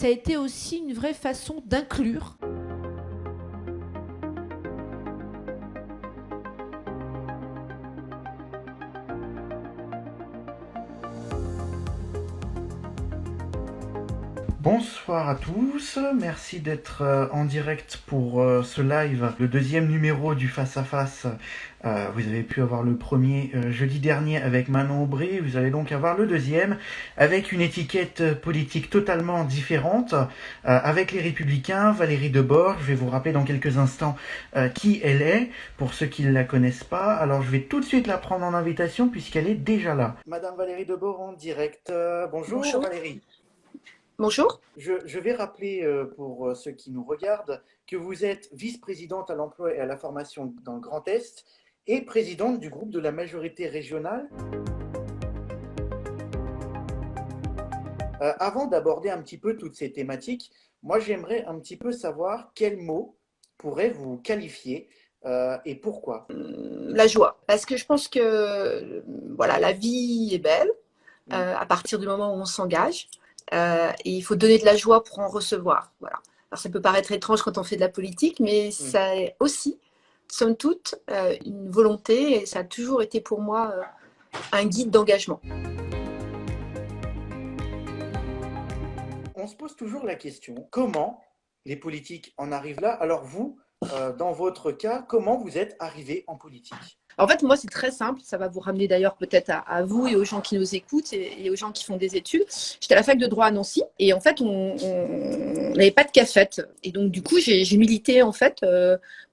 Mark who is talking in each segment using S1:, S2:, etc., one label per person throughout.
S1: ça a été aussi une vraie façon d'inclure.
S2: Bonsoir à tous, merci d'être en direct pour ce live, le deuxième numéro du Face à Face. Vous avez pu avoir le premier jeudi dernier avec Manon Aubry, vous allez donc avoir le deuxième avec une étiquette politique totalement différente, avec les Républicains, Valérie Debord. Je vais vous rappeler dans quelques instants qui elle est, pour ceux qui ne la connaissent pas. Alors je vais tout de suite la prendre en invitation puisqu'elle est déjà là. Madame Valérie Debord en direct, bonjour.
S3: Bonjour.
S2: Valérie.
S3: Bonjour.
S2: Je vais rappeler pour ceux qui nous regardent que vous êtes vice-présidente à l'emploi et à la formation dans le Grand Est et présidente du groupe de la majorité régionale. Avant d'aborder un petit peu toutes ces thématiques, moi j'aimerais un petit peu savoir quels mots pourraient vous qualifier et pourquoi.
S3: La joie. Parce que je pense que voilà, la vie est belle à partir du moment où on s'engage. Et il faut donner de la joie pour en recevoir. Voilà. Alors ça peut paraître étrange quand on fait de la politique, mais ça est aussi, somme toute, une volonté, et ça a toujours été pour moi un guide d'engagement.
S2: On se pose toujours la question, comment les politiques en arrivent là? Alors vous, dans votre cas, comment vous êtes arrivé en politique?
S3: En fait, moi, c'est très simple. Ça va vous ramener d'ailleurs peut-être à vous et aux gens qui nous écoutent et aux gens qui font des études. J'étais à la fac de droit à Nancy et en fait, on n'avait pas de cafette. Et donc, du coup, j'ai milité en fait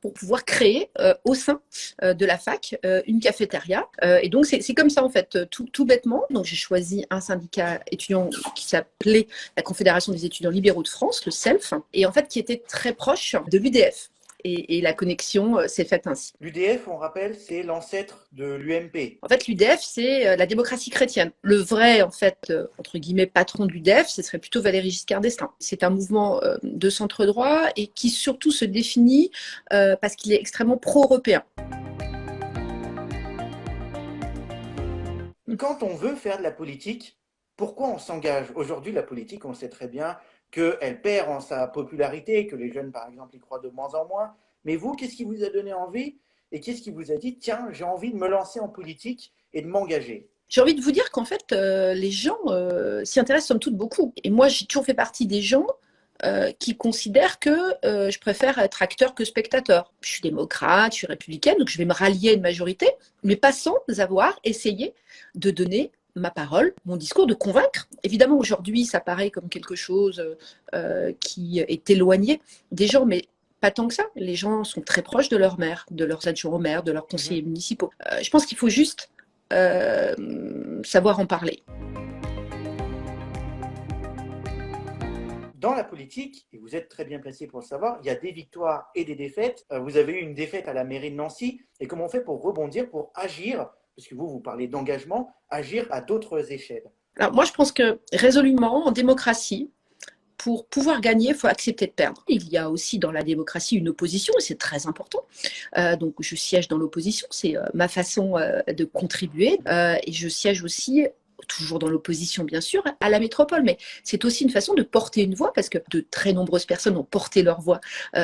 S3: pour pouvoir créer au sein de la fac une cafétéria. Et donc, c'est comme ça en fait, tout bêtement. Donc, j'ai choisi un syndicat étudiant qui s'appelait la Confédération des étudiants libéraux de France, le CELF, et en fait, qui était très proche de l'UDF. Et la connexion s'est faite ainsi.
S2: L'UDF, on rappelle, c'est l'ancêtre de l'UMP.
S3: En fait, l'UDF, c'est la démocratie chrétienne. Le vrai, en fait, entre guillemets, patron de l'UDF, ce serait plutôt Valéry Giscard d'Estaing. C'est un mouvement de centre-droit et qui surtout se définit parce qu'il est extrêmement pro-européen.
S2: Quand on veut faire de la politique, pourquoi on s'engage? Aujourd'hui, la politique, on sait très bien qu'elle perd en sa popularité, que les jeunes, par exemple, y croient de moins en moins. Mais vous, qu'est-ce qui vous a donné envie et qu'est-ce qui vous a dit, tiens, j'ai envie de me lancer en politique et de m'engager?
S3: J'ai envie de vous dire qu'en fait, les gens s'y intéressent somme toute beaucoup. Et moi, j'ai toujours fait partie des gens qui considèrent que je préfère être acteur que spectateur. Je suis démocrate, je suis républicaine, donc je vais me rallier à une majorité, mais pas sans avoir essayé de donner ma parole, mon discours, de convaincre. Évidemment, aujourd'hui, ça paraît comme quelque chose qui est éloigné des gens, mais pas tant que ça. Les gens sont très proches de leur maire, de leurs adjoints au maire, de leurs conseillers municipaux. Je pense qu'il faut juste savoir en parler.
S2: Dans la politique, et vous êtes très bien placé pour le savoir, il y a des victoires et des défaites. Vous avez eu une défaite à la mairie de Nancy. Et comment on fait pour rebondir, pour agir, parce que vous parlez d'engagement, agir à d'autres échelles?
S3: Alors moi, je pense que résolument, en démocratie, pour pouvoir gagner, il faut accepter de perdre. Il y a aussi dans la démocratie une opposition, et c'est très important. Donc je siège dans l'opposition, c'est ma façon de contribuer. Et je siège aussi toujours dans l'opposition bien sûr, à la métropole, mais c'est aussi une façon de porter une voix, parce que de très nombreuses personnes ont porté leur voix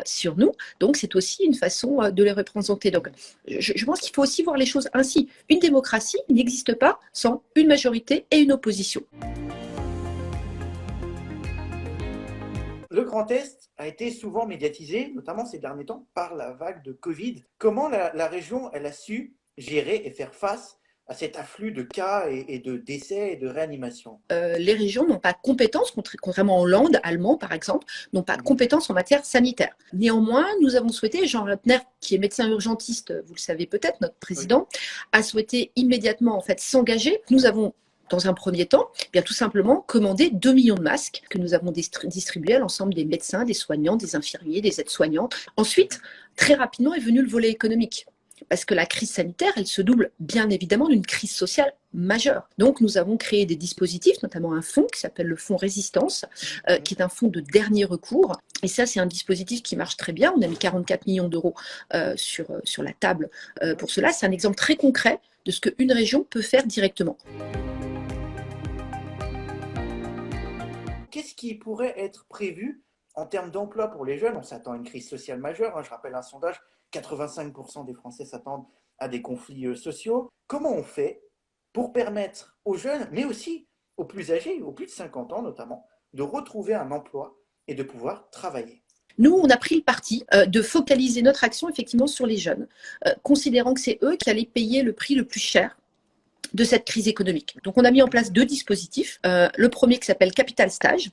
S3: sur nous, donc c'est aussi une façon de les représenter. Donc je pense qu'il faut aussi voir les choses ainsi. Une démocratie n'existe pas sans une majorité et une opposition.
S2: Le Grand Est a été souvent médiatisé, notamment ces derniers temps, par la vague de Covid. Comment la région elle a su gérer et faire face à cet afflux de cas et de décès et de réanimation?
S3: Les régions n'ont pas de compétences, contrairement en Hollande, allemand par exemple, n'ont pas de compétences en matière sanitaire. Néanmoins, nous avons souhaité, Jean Ratner, qui est médecin urgentiste, vous le savez peut-être, notre président, a souhaité immédiatement en fait s'engager. Nous avons dans un premier temps, bien tout simplement commandé 2 millions de masques que nous avons distribués à l'ensemble des médecins, des soignants, des infirmiers, des aides-soignantes. Ensuite, très rapidement est venu le volet économique. Parce que la crise sanitaire, elle se double bien évidemment d'une crise sociale majeure. Donc nous avons créé des dispositifs, notamment un fonds qui s'appelle le fonds Résistance, qui est un fonds de dernier recours. Et ça, c'est un dispositif qui marche très bien. On a mis 44 millions d'euros sur la table pour cela. C'est un exemple très concret de ce qu'une région peut faire directement.
S2: qu'est-ce qui pourrait être prévu en termes d'emploi pour les jeunes? On s'attend à une crise sociale majeure, hein. Je rappelle un sondage, 85% des Français s'attendent à des conflits sociaux. Comment on fait pour permettre aux jeunes, mais aussi aux plus âgés, aux plus de 50 ans notamment, de retrouver un emploi et de pouvoir travailler?
S3: Nous, on a pris le parti de focaliser notre action effectivement sur les jeunes, considérant que c'est eux qui allaient payer le prix le plus cher de cette crise économique. Donc, on a mis en place 2 dispositifs. Le premier qui s'appelle Capital Stage,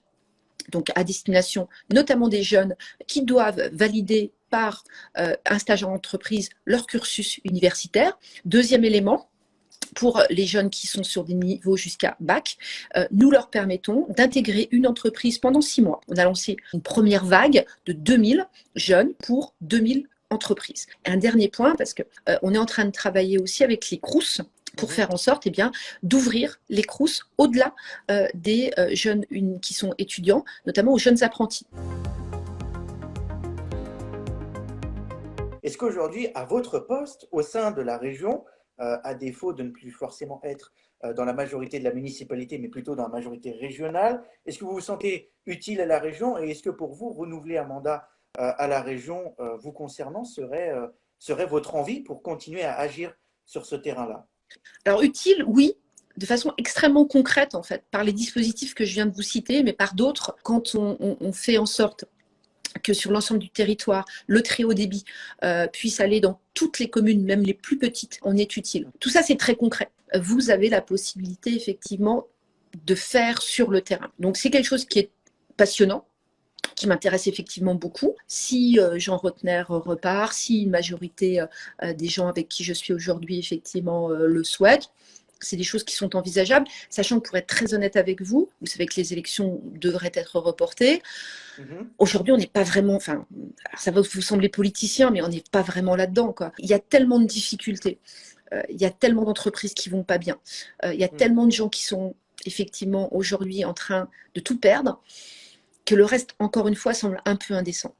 S3: donc à destination notamment des jeunes qui doivent valider par un stage en entreprise leur cursus universitaire. Deuxième élément, pour les jeunes qui sont sur des niveaux jusqu'à bac, nous leur permettons d'intégrer une entreprise pendant 6 mois. On a lancé une première vague de 2000 jeunes pour 2000 entreprises. Et un dernier point, parce qu'on est en train de travailler aussi avec les Crous pour faire en sorte d'ouvrir les Crous au-delà des jeunes qui sont étudiants, notamment aux jeunes apprentis.
S2: Est-ce qu'aujourd'hui, à votre poste, au sein de la région, à défaut de ne plus forcément être dans la majorité de la municipalité, mais plutôt dans la majorité régionale, est-ce que vous vous sentez utile à la région et est-ce que pour vous, renouveler un mandat à la région vous concernant serait votre envie pour continuer à agir sur ce terrain-là?
S3: Alors utile, oui, de façon extrêmement concrète en fait, par les dispositifs que je viens de vous citer, mais par d'autres, quand on fait en sorte que sur l'ensemble du territoire, le très haut débit puisse aller dans toutes les communes, même les plus petites, on est utile. Tout ça, c'est très concret. Vous avez la possibilité, effectivement, de faire sur le terrain. Donc, c'est quelque chose qui est passionnant, qui m'intéresse effectivement beaucoup. Si Jean Rottner repart, si une majorité des gens avec qui je suis aujourd'hui, effectivement, le souhaitent, c'est des choses qui sont envisageables, sachant que pour être très honnête avec vous, vous savez que les élections devraient être reportées. Aujourd'hui, on n'est pas vraiment, enfin, ça va vous sembler politicien, mais on n'est pas vraiment là-dedans, quoi. Il y a tellement de difficultés, il y a tellement d'entreprises qui vont pas bien, il y a tellement de gens qui sont effectivement aujourd'hui en train de tout perdre, que le reste, encore une fois, semble un peu indécent.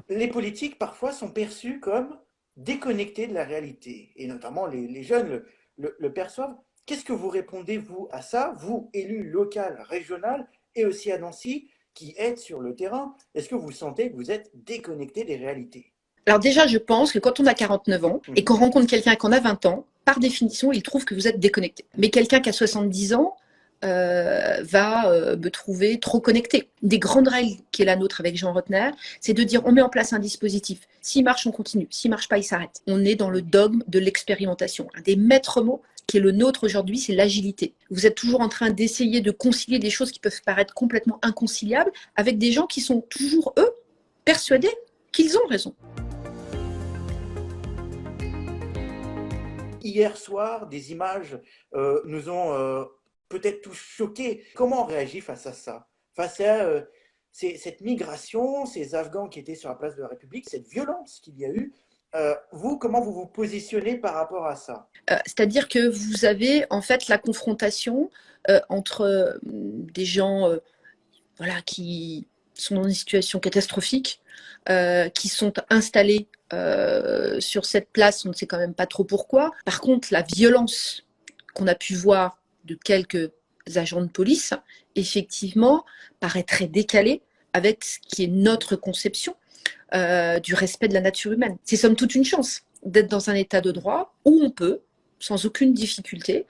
S2: Les politiques, parfois, sont perçus comme déconnectés de la réalité, et notamment les jeunes le perçoivent. Qu'est-ce que vous répondez, vous, à ça, vous, élu local, régional, et aussi à Nancy, qui êtes sur le terrain? Est-ce que vous sentez que vous êtes déconnecté des réalités?
S3: Alors déjà, je pense que quand on a 49 ans et qu'on rencontre quelqu'un qui en a 20 ans, par définition, il trouve que vous êtes déconnecté. Mais quelqu'un qui a 70 ans va me trouver trop connecté. Une des grandes règles qui est la nôtre avec Jean Rottner, c'est de dire on met en place un dispositif. S'il marche, on continue. S'il marche pas, il s'arrête. On est dans le dogme de l'expérimentation. Un des maîtres mots qui est le nôtre aujourd'hui, c'est l'agilité. Vous êtes toujours en train d'essayer de concilier des choses qui peuvent paraître complètement inconciliables avec des gens qui sont toujours, eux, persuadés qu'ils ont raison.
S2: Hier soir, des images nous ont peut-être tous choqués. Comment on réagit face à ça? Face à cette migration, ces Afghans qui étaient sur la place de la République, cette violence qu'il y a eu. Vous, comment vous vous positionnez par rapport à ça?
S3: C'est-à-dire que vous avez en fait la confrontation entre des gens voilà, qui sont dans une situation catastrophique, qui sont installés sur cette place, on ne sait quand même pas trop pourquoi. Par contre, la violence qu'on a pu voir de quelques agents de police, effectivement, paraît très décalée avec ce qui est notre conception du respect de la nature humaine. C'est somme toute une chance d'être dans un état de droit où on peut, sans aucune difficulté,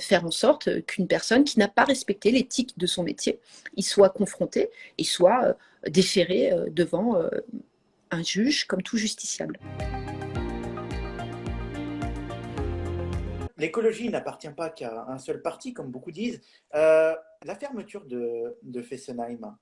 S3: faire en sorte qu'une personne qui n'a pas respecté l'éthique de son métier, y soit confrontée et soit déférée devant un juge comme tout justiciable.
S2: L'écologie n'appartient pas qu'à un seul parti, comme beaucoup disent. La fermeture de Fessenheim,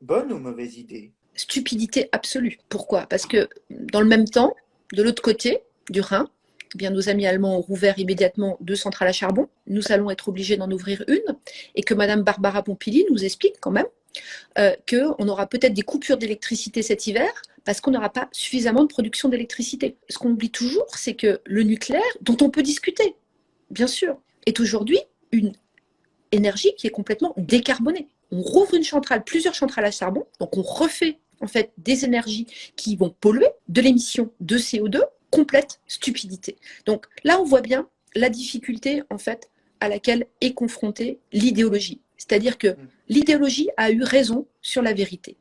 S2: bonne ou mauvaise idée?
S3: Stupidité absolue. Pourquoi? Parce que dans le même temps, de l'autre côté du Rhin, nos amis allemands ont rouvert immédiatement 2 centrales à charbon. Nous allons être obligés d'en ouvrir une, et que Madame Barbara Pompili nous explique quand même qu'on aura peut-être des coupures d'électricité cet hiver parce qu'on n'aura pas suffisamment de production d'électricité. Ce qu'on oublie toujours, c'est que le nucléaire, dont on peut discuter, bien sûr, est aujourd'hui une énergie qui est complètement décarbonée. On rouvre une centrale, plusieurs centrales à charbon, donc on refait en fait des énergies qui vont polluer, de l'émission de CO2, complète stupidité. Donc là, on voit bien la difficulté en fait à laquelle est confrontée l'idéologie. C'est-à-dire que l'idéologie a eu raison sur la vérité.